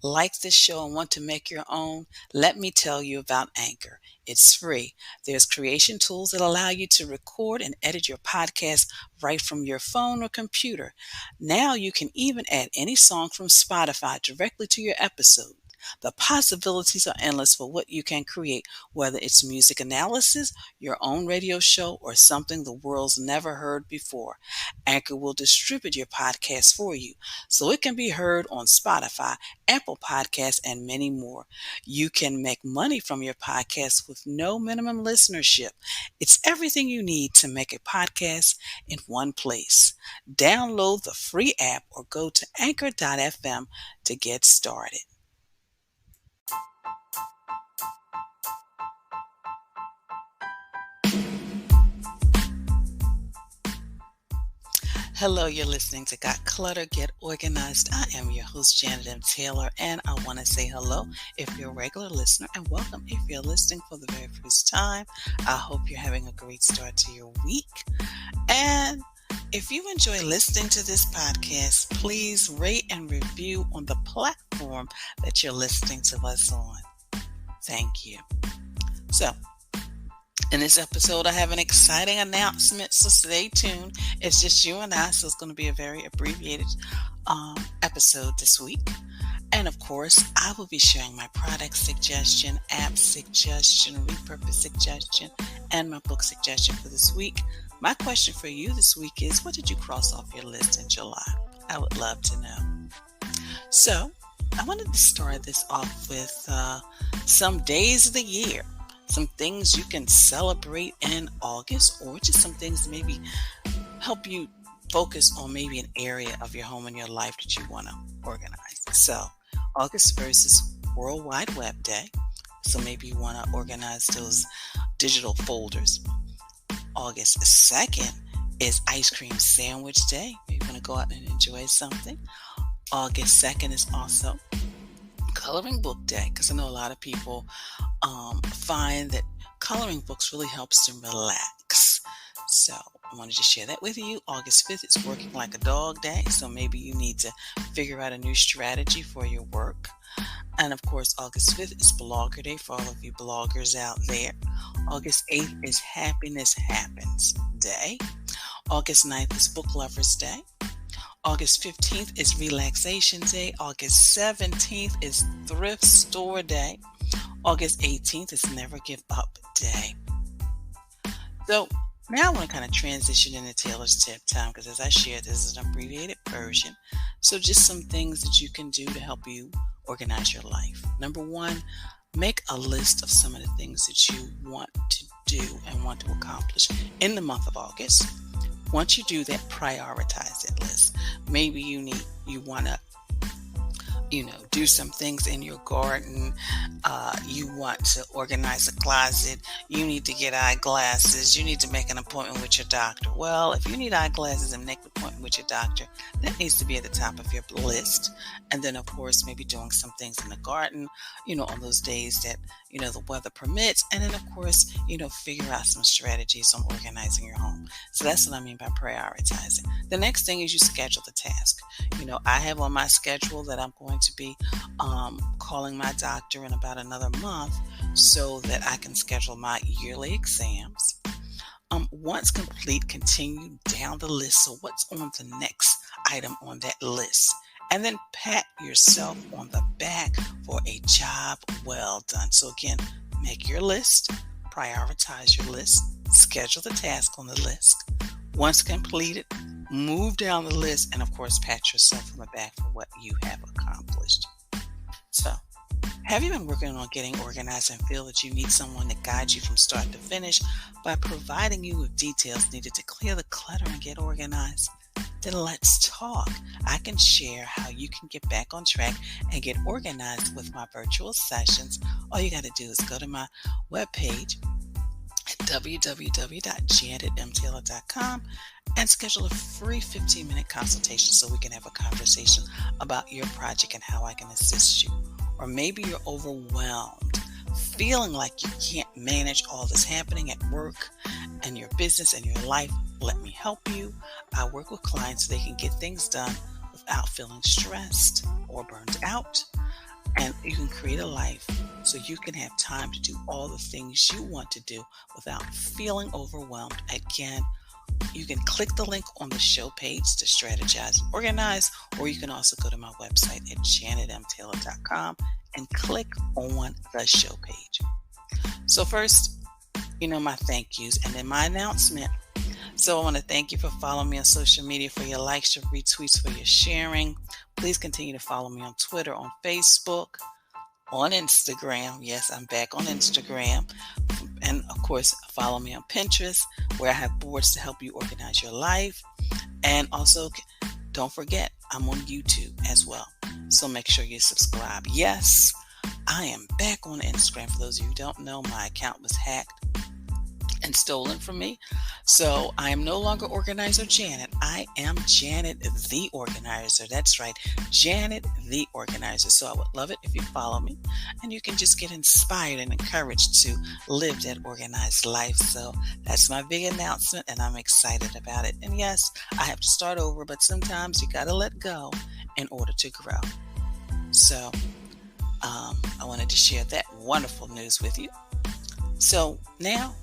Like this show and want to make your own? Let me tell you about Anchor. It's free. There's creation tools that allow you to record and edit your podcast right from your phone or computer. Now you can even add any song from Spotify directly to your episode. The possibilities are endless for what you can create, whether it's music analysis, your own radio show, or something the world's never heard before. Anchor will distribute your podcast for you so it can be heard on Spotify, Apple Podcasts, and many more. You can make money from your podcast with no minimum listenership. It's everything you need to make a podcast in one place. Download the free app or go to anchor.fm to get started. Hello, you're listening to Got Clutter, Get Organized. I am your host, Janet M. Taylor, and I want to say hello if you're a regular listener and welcome if you're listening for the very first time. I hope you're having a great start to your week. And if you enjoy listening to this podcast, please rate and review on the platform that you're listening to us on. Thank you. So, in this episode, I have an exciting announcement, so stay tuned. It's just you and I, so it's going to be a very abbreviated episode this week. And of course, I will be sharing my product suggestion, app suggestion, repurpose suggestion, and my book suggestion for this week. My question for you this week is, what did you cross off your list in July? I would love to know. So, I wanted to start this off with some days of the year. Some things you can celebrate in August, or just some things that maybe help you focus on maybe an area of your home and your life that you want to organize. So August 1st is World Wide Web Day. So maybe you want to organize those digital folders. August 2nd is Ice Cream Sandwich Day. Maybe you want to go out and enjoy something. August 2nd is also Coloring Book Day, because I know a lot of people find that coloring books really helps them relax. So I wanted to share that with you. August 5th is Working Like a Dog Day, so maybe you need to figure out a new strategy for your work. And of course, August 5th is Blogger Day for all of you bloggers out there. August 8th is Happiness Happens Day. August 9th is Book Lovers Day. August 15th is Relaxation Day. August 17th is Thrift Store Day. August 18th is Never Give Up Day. So now I want to kind of transition into Taylor's Tip Time, because as I shared, this is an abbreviated version. So just some things that you can do to help you organize your life. Number one, make a list of some of the things that you want to do and want to accomplish in the month of August. Once you do that, prioritize that list. Maybe you want to do some things in your garden. You want to organize a closet. You need to get eyeglasses. You need to make an appointment with your doctor. Well, if you need eyeglasses and make an appointment with your doctor, that needs to be at the top of your list. And then, of course, maybe doing some things in the garden, on those days that, the weather permits. And then, of course, figure out some strategies on organizing your home. So that's what I mean by prioritizing. The next thing is you schedule the task. I have on my schedule that I'm going to be calling my doctor in about another month so that I can schedule my yearly exams. Once complete, continue down the list. So what's on the next item on that list? And then pat yourself on the back for a job well done. So again, make your list, prioritize your list, schedule the task on the list. Once completed, move down the list, and of course, pat yourself on the back for what you have accomplished. So, have you been working on getting organized and feel that you need someone to guide you from start to finish by providing you with details needed to clear the clutter and get organized? Then let's talk. I can share how you can get back on track and get organized with my virtual sessions. All you got to do is go to my webpage at www.janetmtaylor.com and schedule a free 15-minute consultation so we can have a conversation about your project and how I can assist you. Or maybe you're overwhelmed, feeling like you can't manage all this happening at work and your business and your life. Let me help you. I work with clients so they can get things done without feeling stressed or burned out. And you can create a life so you can have time to do all the things you want to do without feeling overwhelmed. Again, you can click the link on the show page to strategize and organize, or you can also go to my website at janetmtaylor.com and click on the show page. So first, my thank yous and then my announcement. So I want to thank you for following me on social media, for your likes, your retweets, for your sharing. Please continue to follow me on Twitter, on Facebook, on Instagram. Yes, I'm back on Instagram. And of course, follow me on Pinterest, where I have boards to help you organize your life. And also, don't forget, I'm on YouTube as well. So make sure you subscribe. Yes, I am back on Instagram. For those of you who don't know, my account was hacked and stolen from me. So I am no longer Organizer Janet. I am Janet the Organizer. That's right, Janet the Organizer. So I would love it if you follow me and you can just get inspired and encouraged to live that organized life. So that's my big announcement and I'm excited about it. And yes, I have to start over, but sometimes you got to let go in order to grow. So I wanted to share that wonderful news with you. So now,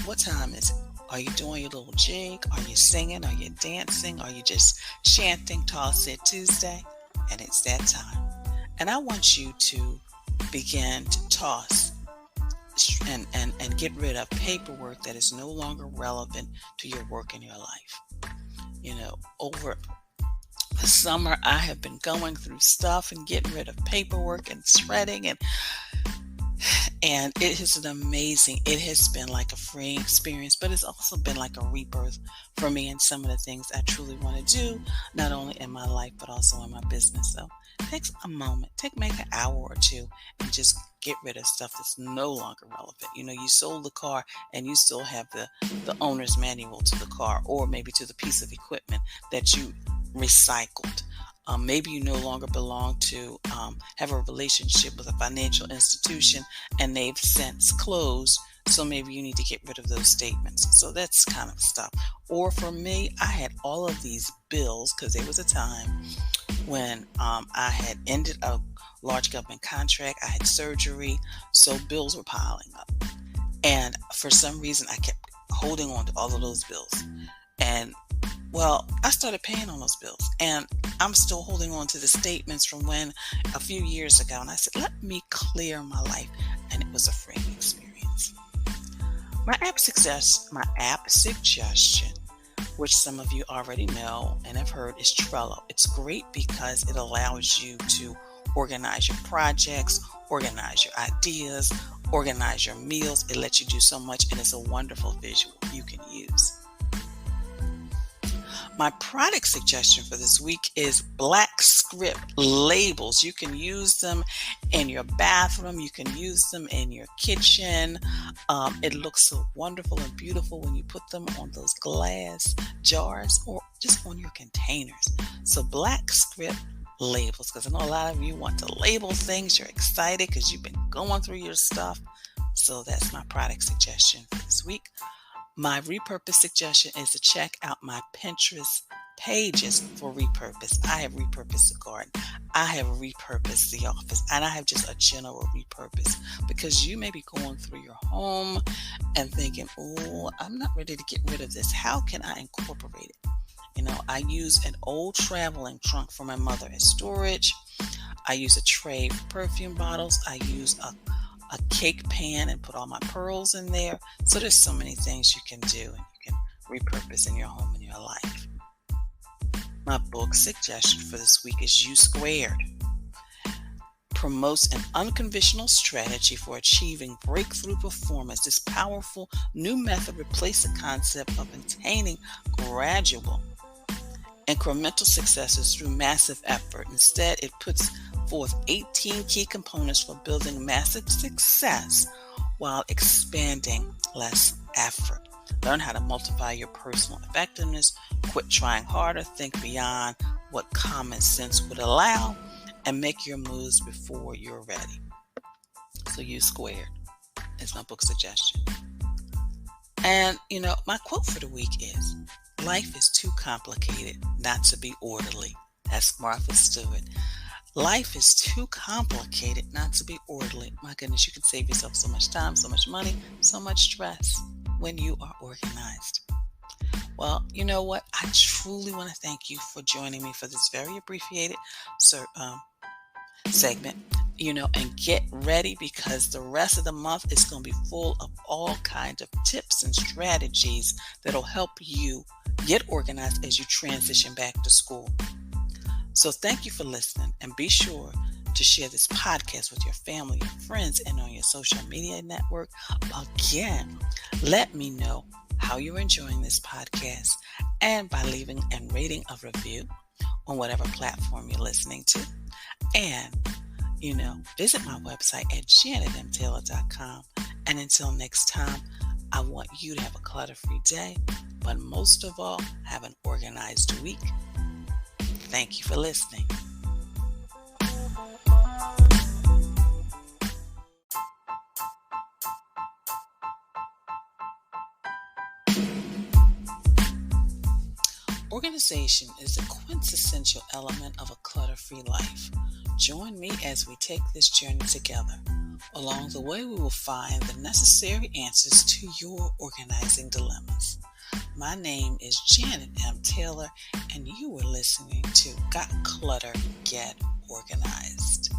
what time is it? Are you doing your little jig? Are you singing? Are you dancing? Are you just chanting Toss It Tuesday? And it's that time. And I want you to begin to toss and get rid of paperwork that is no longer relevant to your work in your life. Over the summer, I have been going through stuff and getting rid of paperwork and shredding and it has been like a freeing experience, but it's also been like a rebirth for me and some of the things I truly want to do, not only in my life, but also in my business. So it takes a moment, maybe an hour or two, and just get rid of stuff that's no longer relevant. You sold the car and you still have the owner's manual to the car, or maybe to the piece of equipment that you recycled. Maybe you no longer belong to have a relationship with a financial institution and they've since closed. So maybe you need to get rid of those statements. So that's kind of stuff. Or for me, I had all of these bills because there was a time when I had ended a large government contract. I had surgery. So bills were piling up. And for some reason, I kept holding on to all of those bills. And I started paying on those bills and I'm still holding on to the statements from a few years ago. And I said, let me clear my life. And it was a freeing experience. My app suggestion, which some of you already know and have heard, is Trello. It's great because it allows you to organize your projects, organize your ideas, organize your meals. It lets you do so much and it's a wonderful visual you can use. My product suggestion for this week is black script labels. You can use them in your bathroom. You can use them in your kitchen. It looks so wonderful and beautiful when you put them on those glass jars or just on your containers. So black script labels, because I know a lot of you want to label things. You're excited because you've been going through your stuff. So that's my product suggestion for this week. My repurpose suggestion is to check out my Pinterest pages for repurpose. I have repurposed the garden. I have repurposed the office. And I have just a general repurpose because you may be going through your home and thinking, I'm not ready to get rid of this. How can I incorporate it? I use an old traveling trunk for my mother as storage. I use a tray for perfume bottles. I use a cake pan and put all my pearls in there. So there's so many things you can do and you can repurpose in your home and your life. My book suggestion for this week is U Squared. Promotes an unconventional strategy for achieving breakthrough performance. This powerful new method replaces the concept of attaining gradual, incremental successes through massive effort. Instead, it puts forth 18 key components for building massive success while expanding less effort. Learn how to multiply your personal effectiveness, quit trying harder, think beyond what common sense would allow, and make your moves before you're ready. So U Squared is my book suggestion. And, my quote for the week is, life is too complicated not to be orderly. That's Martha Stewart. Life is too complicated not to be orderly. My goodness, you can save yourself so much time, so much money, so much stress when you are organized. Well, you know what? I truly want to thank you for joining me for this very abbreviated segment, and get ready because the rest of the month is going to be full of all kinds of tips and strategies that'll help you get organized as you transition back to school. So thank you for listening, and be sure to share this podcast with your family, your friends, and on your social media network. Again, let me know how you're enjoying this podcast and by leaving and rating a review on whatever platform you're listening to. And, visit my website at janetmtaylor.com. And until next time, I want you to have a clutter-free day, but most of all, have an organized week. Thank you for listening. Organization is a quintessential element of a clutter-free life. Join me as we take this journey together. Along the way, we will find the necessary answers to your organizing dilemmas. My name is Janet M. Taylor, and you are listening to Got Clutter, Get Organized.